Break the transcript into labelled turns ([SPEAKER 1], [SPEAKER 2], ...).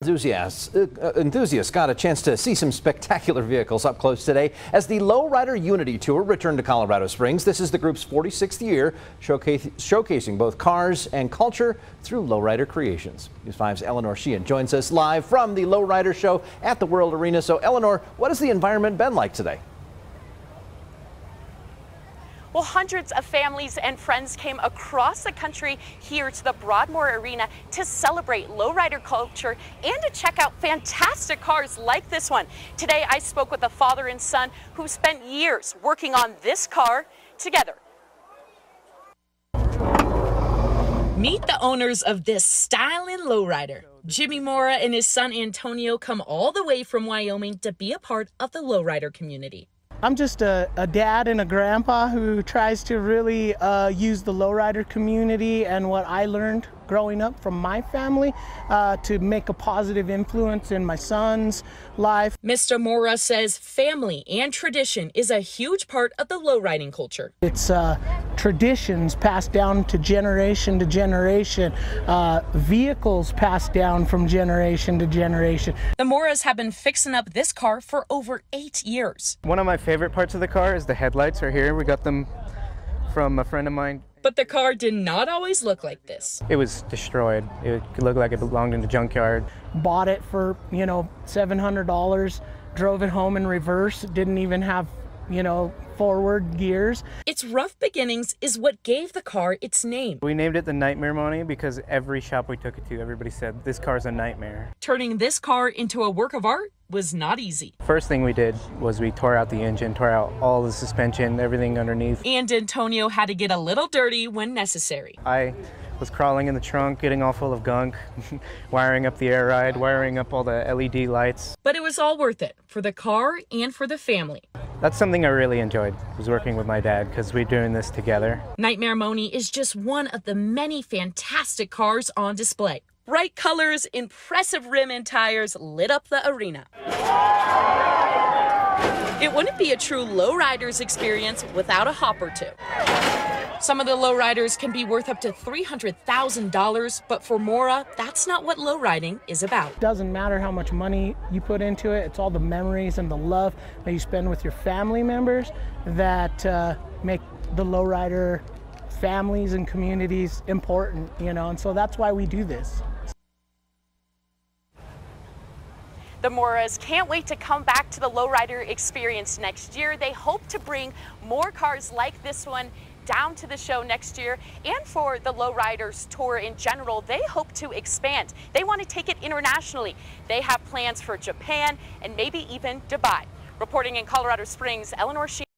[SPEAKER 1] Enthusiasts got a chance to see some spectacular vehicles up close today as the Lowrider Unity Tour returned to Colorado Springs. This is the group's 46th year, showcasing both cars and culture through lowrider creations. News 5's Eleanor Sheehan joins us live from the Lowrider Show at the World Arena. So, Eleanor, what has the environment been like today?
[SPEAKER 2] Well, hundreds of families and friends came across the country here to the Broadmoor Arena to celebrate lowrider culture and to check out fantastic cars like this one. Today, I spoke with a father and son who spent years working on this car together. Meet the owners of this styling lowrider. Jimmy Mora and his son Antonio come all the way from Wyoming to be a part of the lowrider community.
[SPEAKER 3] I'm just a dad and a grandpa who tries to really use the lowrider community and what I learned growing up from my family to make a positive influence in my son's life.
[SPEAKER 2] Mr. Mora says family and tradition is a huge part of the lowriding culture.
[SPEAKER 3] It's traditions passed down to generation, vehicles passed down from generation to generation.
[SPEAKER 2] The Moras have been fixing up this car for over 8 years.
[SPEAKER 4] One of my favorite parts of the car is the headlights right here. We got them from a friend of mine.
[SPEAKER 2] But the car did not always look like this.
[SPEAKER 4] It was destroyed. It looked like it belonged in the junkyard.
[SPEAKER 3] Bought it for, $700, drove it home in reverse, didn't even have, forward gears.
[SPEAKER 2] Its rough beginnings is what gave the car its name.
[SPEAKER 4] We named it the Nightmare Money because every shop we took it to, everybody said, this car's a nightmare.
[SPEAKER 2] Turning this car into a work of art was not easy.
[SPEAKER 4] First thing we did was we tore out the engine, tore out all the suspension, everything underneath.
[SPEAKER 2] And Antonio had to get a little dirty when necessary.
[SPEAKER 4] I was crawling in the trunk, getting all full of gunk, wiring up the air ride, wiring up all the LED lights.
[SPEAKER 2] But it was all worth it for the car and for the family.
[SPEAKER 4] That's something I really enjoyed, was working with my dad, because we're doing this together.
[SPEAKER 2] Nightmare Money is just one of the many fantastic cars on display. Bright colors, impressive rim and tires lit up the arena. It wouldn't be a true lowrider's experience without a hop or two. Some of the lowriders can be worth up to $300,000, but for Mora, that's not what lowriding is about.
[SPEAKER 3] It doesn't matter how much money you put into it, it's all the memories and the love that you spend with your family members that make the lowrider families and communities important, and so that's why we do this.
[SPEAKER 2] The Moras can't wait to come back to the lowrider experience next year. They hope to bring more cars like this one down to the show next year, and for the Lowriders Tour in general, they hope to expand. They want to take it internationally. They have plans for Japan and maybe even Dubai. Reporting in Colorado Springs, Eleanor Sheehan.